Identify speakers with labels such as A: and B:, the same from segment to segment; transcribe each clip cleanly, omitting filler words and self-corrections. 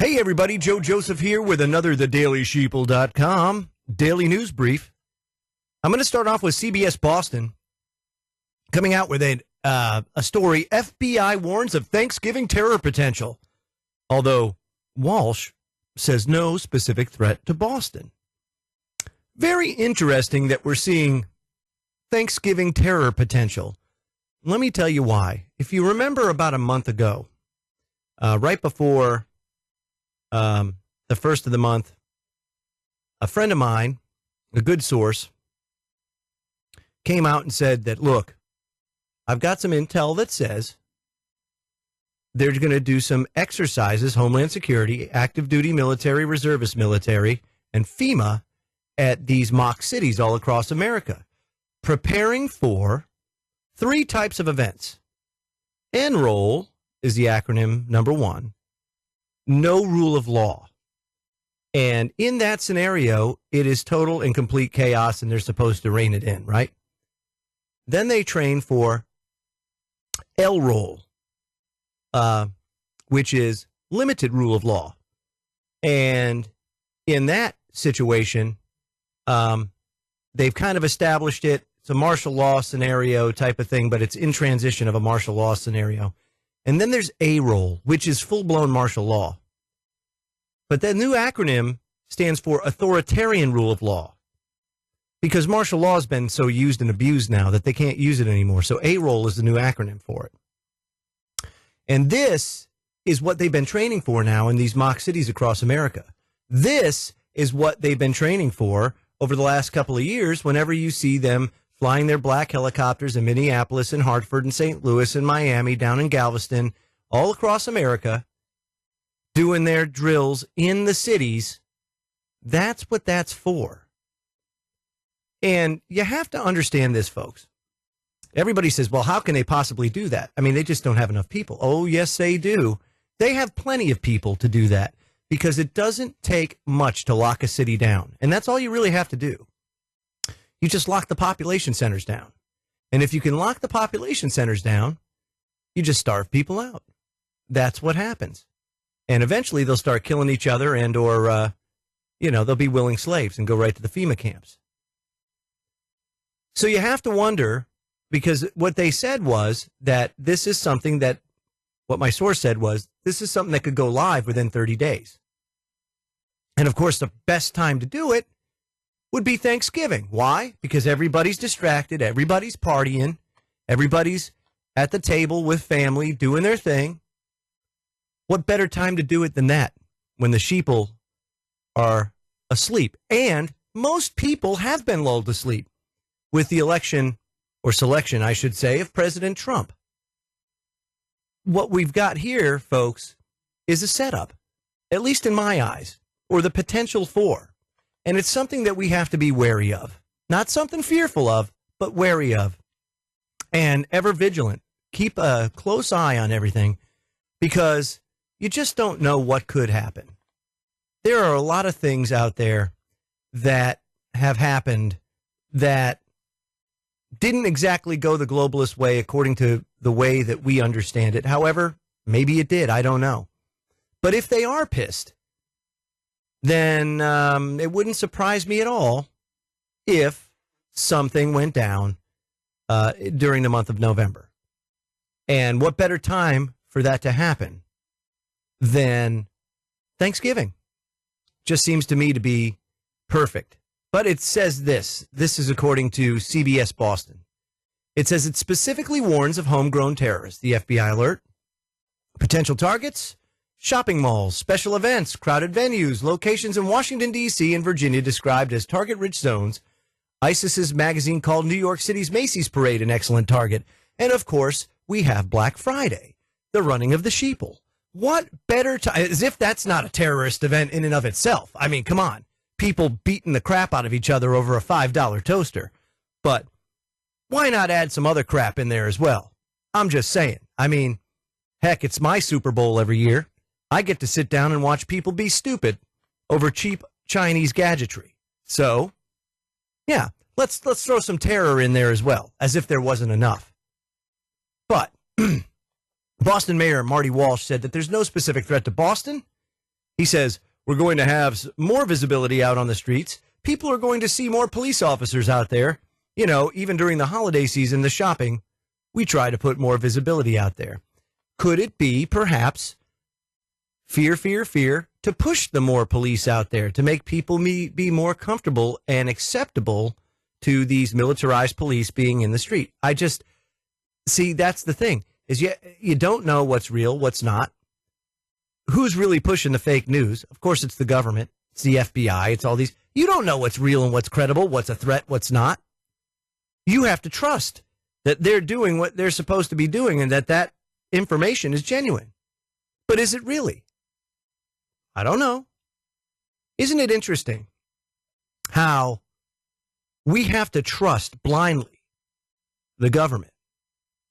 A: Hey, everybody, Joe Joseph here with another TheDailySheeple.com daily news brief. I'm going to start off with CBS Boston coming out with a story. FBI warns of Thanksgiving terror potential, although Walsh says no specific threat to Boston. Very interesting that we're seeing Thanksgiving terror potential. Let me tell you why. If you remember about a month ago, right before the first of the month, a friend of mine, a good source, came out and said that, look, I've got some intel that says they're going to do some exercises, Homeland Security, active duty military, reservist military, and FEMA at these mock cities all across America, preparing for 3 types of events. AROL is the acronym number 1. No rule of law. And in that scenario, it is total and complete chaos, and they're supposed to rein it in, right? Then they train for AROL, which is limited rule of law. And in that situation, they've kind of established it. It's a martial law scenario type of thing, but it's in transition of a martial law scenario. And then there's AROL, which is full-blown martial law. But that new acronym stands for Authoritarian Rule of Law, because martial law has been so used and abused now that they can't use it anymore. So AROL is the new acronym for it. And this is what they've been training for now in these mock cities across America. This is what they've been training for over the last couple of years whenever you see them flying their black helicopters in Minneapolis and Hartford and St. Louis and Miami, down in Galveston, all across America, doing their drills in the cities. That's what that's for. And you have to understand this, folks. Everybody says, well, how can they possibly do that? I mean, they just don't have enough people. Oh, yes, they do. They have plenty of people to do that because it doesn't take much to lock a city down. And that's all you really have to do. You just lock the population centers down. And if you can lock the population centers down, you just starve people out. That's what happens. And eventually they'll start killing each other and or, they'll be willing slaves and go right to the FEMA camps. So you have to wonder, because what they said was that this is something that, what my source said was, this is something that could go live within 30 days. And of course, the best time to do it would be Thanksgiving. Why? Because everybody's distracted, everybody's partying, everybody's at the table with family doing their thing. What better time to do it than that, when the sheeple are asleep? And most people have been lulled to sleep with the election, or selection, I should say, of President Trump. What we've got here, folks, is a setup, at least in my eyes, or the potential for. And it's something that we have to be wary of. Not something fearful of, but wary of. And ever vigilant. Keep a close eye on everything, because you just don't know what could happen. There are a lot of things out there that have happened that didn't exactly go the globalist way according to the way that we understand it. However, maybe it did. I don't know. But if they are pissed, then it wouldn't surprise me at all if something went down during the month of November. And what better time for that to happen than Thanksgiving? Just seems to me to be perfect. But it says this. This is according to CBS Boston. It says it specifically warns of homegrown terrorists. The FBI alert. Potential targets: shopping malls, special events, crowded venues, locations in Washington, D.C. and Virginia described as target-rich zones. ISIS's magazine called New York City's Macy's Parade an excellent target. And, of course, we have Black Friday, the running of the Sheeple. What better time? As if that's not a terrorist event in and of itself. I mean, come on. People beating the crap out of each other over a $5 toaster. But why not add some other crap in there as well? I'm just saying. I mean, heck, it's my Super Bowl every year. I get to sit down and watch people be stupid over cheap Chinese gadgetry. So, yeah, let's throw some terror in there as well, as if there wasn't enough. But Boston Mayor Marty Walsh said that there's no specific threat to Boston, He says, we're going to have more visibility out on the streets. People are going to see more police officers out there. You know, even during the holiday season, the shopping, we try to put more visibility out there. Could it be perhaps fear to push the more police out there, to make people be more comfortable and acceptable to these militarized police being in the street? I just see that's the thing, is you don't know what's real, what's not. Who's really pushing the fake news? Of course, it's the government. It's the FBI. It's all these. You don't know what's real and what's credible, what's a threat, what's not. You have to trust that they're doing what they're supposed to be doing and that information is genuine. But is it really? I don't know. Isn't it interesting how we have to trust blindly the government,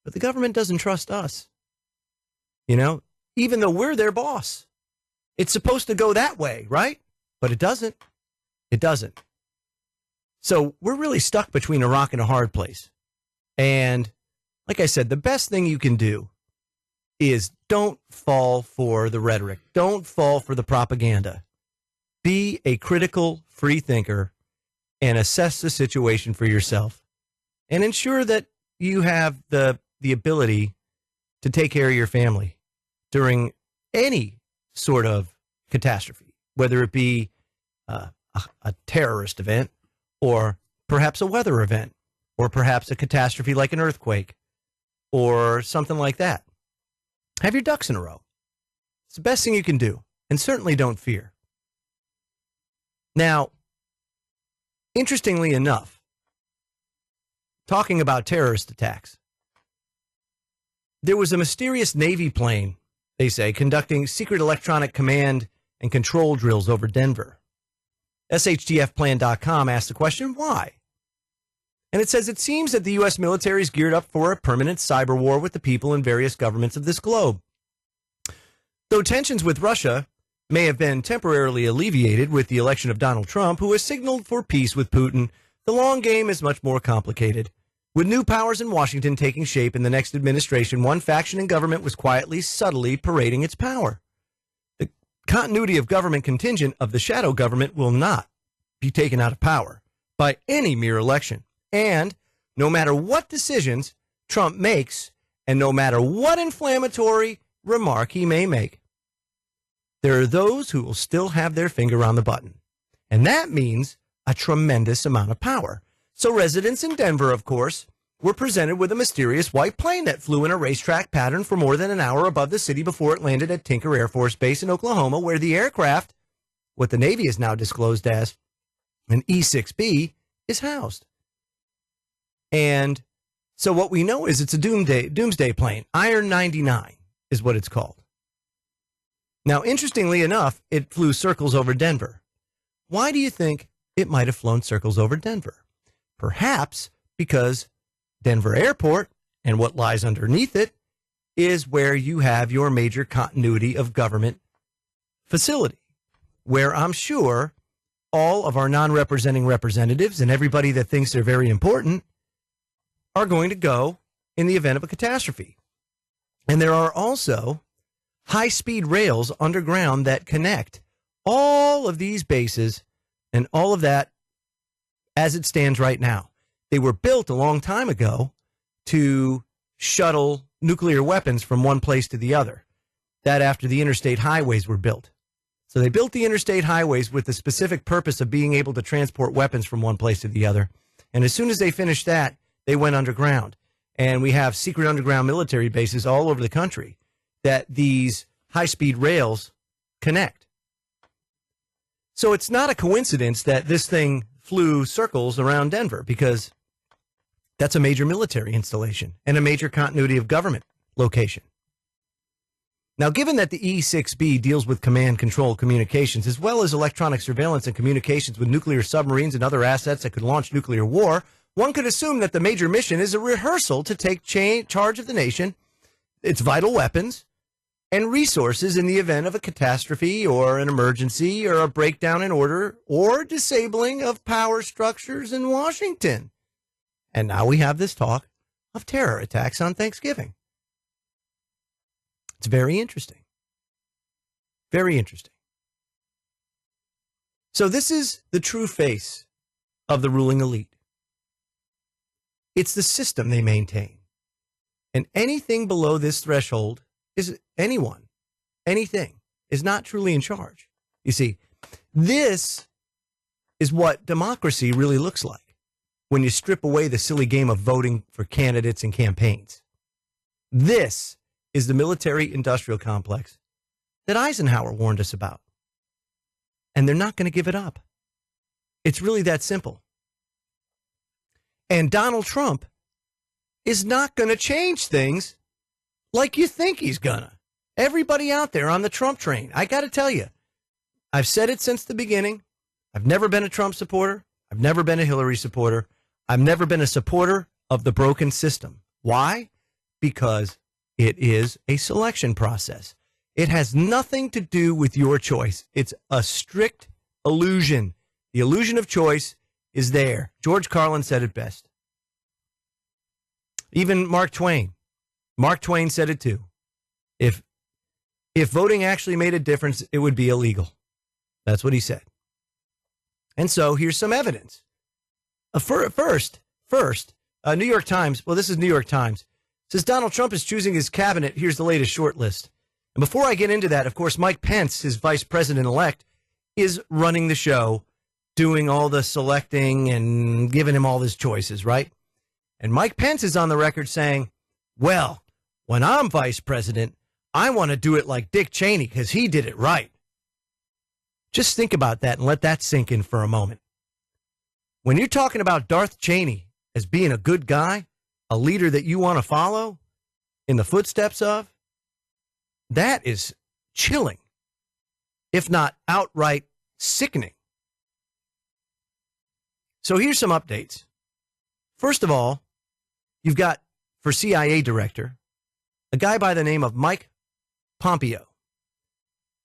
A: but the government doesn't trust us? You know, even though we're their boss, it's supposed to go that way, right? But it doesn't. It doesn't. So we're really stuck between a rock and a hard place. And like I said, the best thing you can do is don't fall for the rhetoric. Don't fall for the propaganda. Be a critical, free thinker and assess the situation for yourself and ensure that you have the ability to take care of your family during any sort of catastrophe, whether it be a terrorist event or perhaps a weather event or perhaps a catastrophe like an earthquake or something like that. Have your ducks in a row. It's the best thing you can do, and certainly don't fear. Now, interestingly enough, talking about terrorist attacks, there was a mysterious Navy plane, they say, conducting secret electronic command and control drills over Denver. SHTFplan.com asked the question, why? And it says, it seems that the U.S. military is geared up for a permanent cyber war with the people in various governments of this globe. Though tensions with Russia may have been temporarily alleviated with the election of Donald Trump, who has signaled for peace with Putin, the long game is much more complicated. With new powers in Washington taking shape in the next administration, one faction in government was quietly, subtly parading its power. The continuity of government contingent of the shadow government will not be taken out of power by any mere election. And no matter what decisions Trump makes, and no matter what inflammatory remark he may make, there are those who will still have their finger on the button. And that means a tremendous amount of power. So residents in Denver, of course, were presented with a mysterious white plane that flew in a racetrack pattern for more than an hour above the city before it landed at Tinker Air Force Base in Oklahoma, where the aircraft, what the Navy has now disclosed as an E-6B, is housed. And so what we know is it's a doomsday plane. Iron 99 is what it's called. Now, interestingly enough, it flew circles over Denver. Why do you think it might have flown circles over Denver? Perhaps because Denver Airport and what lies underneath it is where you have your major continuity of government facility, where I'm sure all of our non-representing representatives and everybody that thinks they're very important are going to go in the event of a catastrophe. And there are also high-speed rails underground that connect all of these bases and all of that as it stands right now. They were built a long time ago to shuttle nuclear weapons from one place to the other, that after the interstate highways were built. So they built the interstate highways with the specific purpose of being able to transport weapons from one place to the other. And as soon as they finished that, they went underground. And we have secret underground military bases all over the country that these high-speed rails connect. So it's not a coincidence that this thing flew circles around Denver, because that's a major military installation and a major continuity of government location. Now, given that the E-6B deals with command control communications, as well as electronic surveillance and communications with nuclear submarines and other assets that could launch nuclear war, one could assume that the major mission is a rehearsal to take charge of the nation, its vital weapons, and resources in the event of a catastrophe or an emergency or a breakdown in order or disabling of power structures in Washington. And now we have this talk of terror attacks on Thanksgiving. It's very interesting. Very interesting. So this is the true face of the ruling elite. It's the system they maintain. And anything below this threshold is anything is not truly in charge. You see, this is what democracy really looks like when you strip away the silly game of voting for candidates and campaigns. This is the military-industrial complex that Eisenhower warned us about. And they're not going to give it up. It's really that simple. And Donald Trump is not going to change things like you think he's gonna. Everybody out there on the Trump train, I got to tell you, I've said it since the beginning. I've never been a Trump supporter. I've never been a Hillary supporter. I've never been a supporter of the broken system. Why? Because it is a selection process. It has nothing to do with your choice. It's a strict illusion. The illusion of choice is there. George Carlin said it best. Even Mark Twain. Mark Twain said it too. If voting actually made a difference, it would be illegal. That's what he said. And so here's some evidence. First, New York Times. Well, this is New York Times. It says Donald Trump is choosing his cabinet. Here's the latest short list. And before I get into that, of course, Mike Pence, his vice president-elect, is running the show, doing all the selecting and giving him all his choices, right? And Mike Pence is on the record saying, well, when I'm vice president, I want to do it like Dick Cheney because he did it right. Just think about that and let that sink in for a moment. When you're talking about Darth Cheney as being a good guy, a leader that you want to follow in the footsteps of, that is chilling, if not outright sickening. So here's some updates. First of all, you've got, for CIA director, a guy by the name of Mike Pompeo.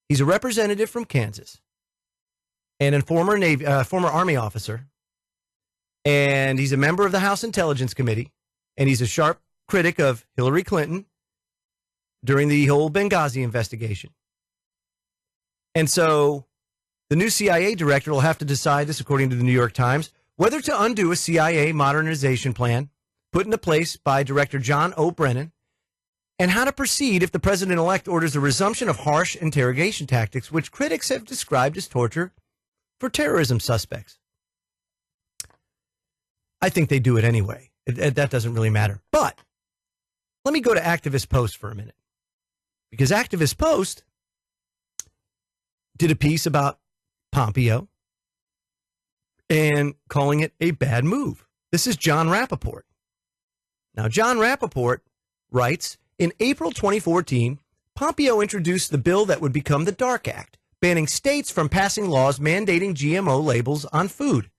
A: He's a representative from Kansas and a former Army officer, and he's a member of the House Intelligence Committee, and he's a sharp critic of Hillary Clinton during the whole Benghazi investigation. And so the new CIA director will have to decide this, according to the New York Times, whether to undo a CIA modernization plan put into place by Director John O. Brennan, and how to proceed if the president-elect orders a resumption of harsh interrogation tactics, which critics have described as torture for terrorism suspects. I think they do it anyway. That doesn't really matter. But let me go to Activist Post for a minute. Because Activist Post did a piece about Pompeo and calling it a bad move. This is John Rappaport. Now, John Rappaport writes, in April 2014, Pompeo introduced the bill that would become the DARK Act, banning states from passing laws mandating GMO labels on food.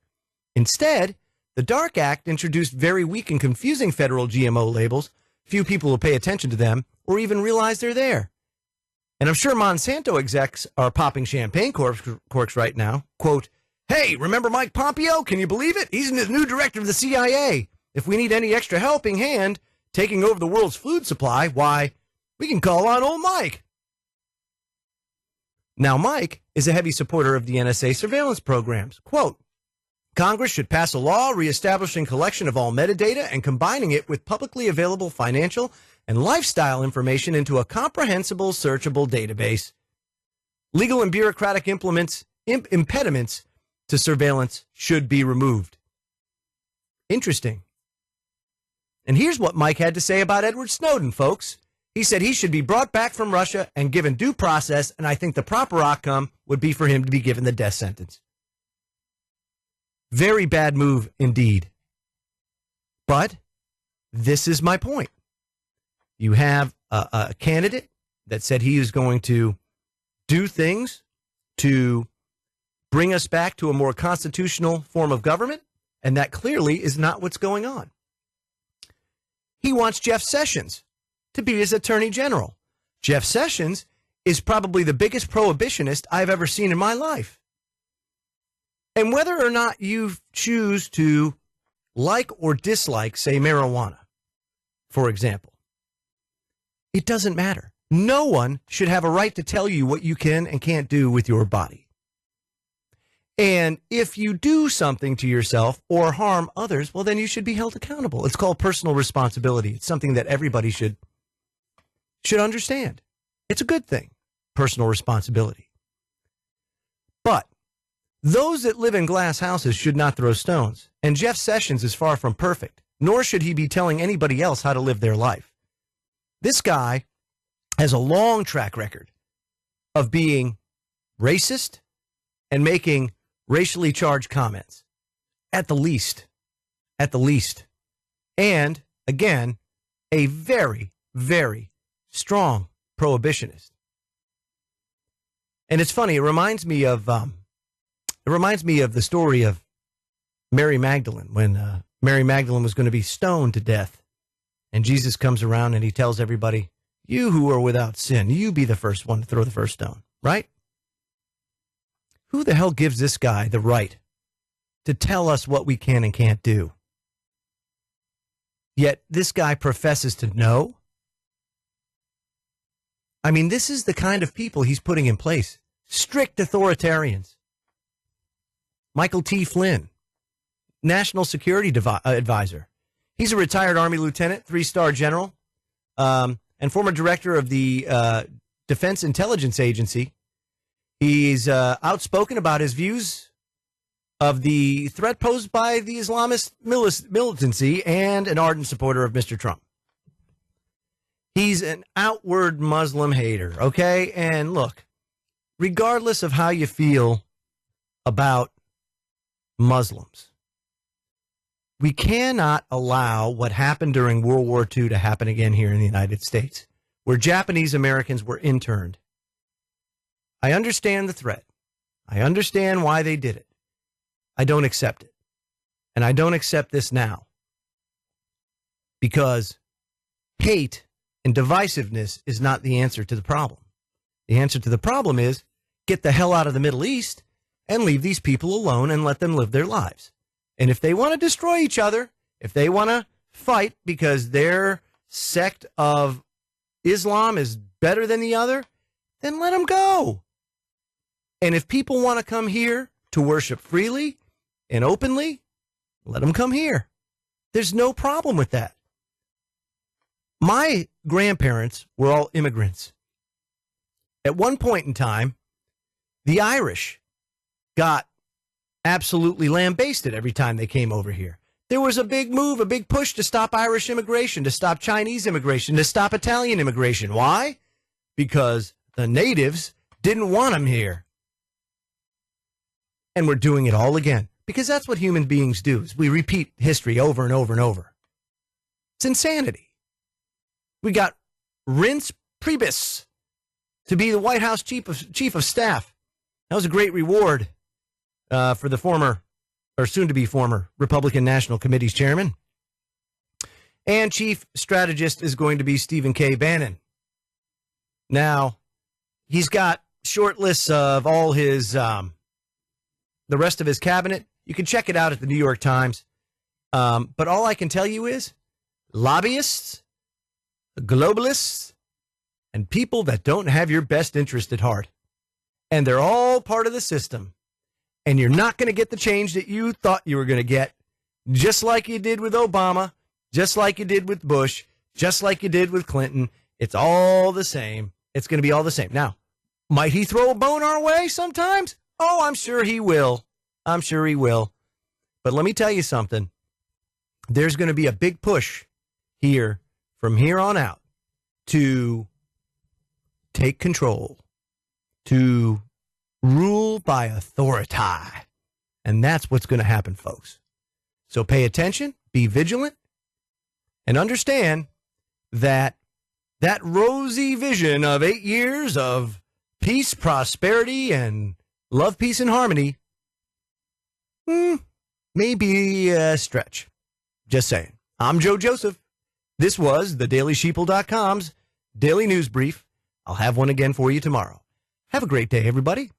A: Instead, the DARK Act introduced very weak and confusing federal GMO labels. Few people will pay attention to them or even realize they're there. And I'm sure Monsanto execs are popping champagne corks right now. Quote, hey, remember Mike Pompeo? Can you believe it? He's the new director of the CIA. If we need any extra helping hand taking over the world's food supply, why, we can call on old Mike. Now, Mike is a heavy supporter of the NSA surveillance programs. Quote, Congress should pass a law reestablishing collection of all metadata and combining it with publicly available financial and lifestyle information into a comprehensible, searchable database. Legal and bureaucratic impediments to surveillance should be removed. Interesting. And here's what Mike had to say about Edward Snowden, folks. He said he should be brought back from Russia and given due process, and I think the proper outcome would be for him to be given the death sentence. Very bad move indeed. But this is my point. You have a candidate that said he is going to do things to bring us back to a more constitutional form of government, and that clearly is not what's going on. He wants Jeff Sessions to be his attorney general. Jeff Sessions is probably the biggest prohibitionist I've ever seen in my life. And whether or not you choose to like or dislike, say, marijuana, for example, it doesn't matter. No one should have a right to tell you what you can and can't do with your body. And if you do something to yourself or harm others, well, then you should be held accountable. It's called personal responsibility. It's something that everybody should understand. It's a good thing, personal responsibility. But those that live in glass houses should not throw stones. And Jeff Sessions is far from perfect, nor should he be telling anybody else how to live their life. This guy has a long track record of being racist and making racially charged comments, at the least. And, again, a very, very strong prohibitionist. And it's funny, it reminds me of the story of Mary Magdalene, when Mary Magdalene was going to be stoned to death. And Jesus comes around and he tells everybody, you who are without sin, you be the first one to throw the first stone, right? Who the hell gives this guy the right to tell us what we can and can't do? Yet this guy professes to know. I mean, this is the kind of people he's putting in place. Strict authoritarians. Michael T. Flynn, National Security Advisor. He's a retired Army lieutenant, 3-star general, and former director of the Defense Intelligence Agency. He's outspoken about his views of the threat posed by the Islamist militancy and an ardent supporter of Mr. Trump. He's an outward Muslim hater, okay? And look, regardless of how you feel about Muslims, we cannot allow what happened during World War II to happen again here in the United States, where Japanese Americans were interned. I understand the threat. I understand why they did it. I don't accept it. And I don't accept this now. Because hate and divisiveness is not the answer to the problem. The answer to the problem is get the hell out of the Middle East and leave these people alone and let them live their lives. And if they want to destroy each other, if they want to fight because their sect of Islam is better than the other, then let them go. And if people want to come here to worship freely and openly, let them come here. There's no problem with that. My grandparents were all immigrants. At one point in time, the Irish got absolutely lambasted every time they came over here. There was a big move, a big push to stop Irish immigration, to stop Chinese immigration, to stop Italian immigration. Why? Because the natives didn't want them here. And we're doing it all again. Because that's what human beings do. Is we repeat history over and over and over. It's insanity. We got Reince Priebus to be the White House chief of staff. That was a great reward for the former, or soon-to-be former, Republican National Committee's chairman. And chief strategist is going to be Stephen K. Bannon. Now, he's got short lists of all his, the rest of his cabinet. You can check it out at the New York Times. But all I can tell you is lobbyists, globalists, and people that don't have your best interest at heart. And they're all part of the system. And you're not going to get the change that you thought you were going to get, just like you did with Obama, just like you did with Bush, just like you did with Clinton. It's all the same. It's going to be all the same. Now, might he throw a bone our way sometimes? Oh, I'm sure he will. I'm sure he will. But let me tell you something. There's going to be a big push here from here on out to take control, to rule by authority. And that's what's going to happen, folks. So pay attention, be vigilant, and understand that that rosy vision of 8 years of peace, prosperity, and love, peace, and harmony may be a stretch. Just saying. I'm Joe Joseph. This was the DailySheeple.com's Daily News Brief. I'll have one again for you tomorrow. Have a great day, everybody.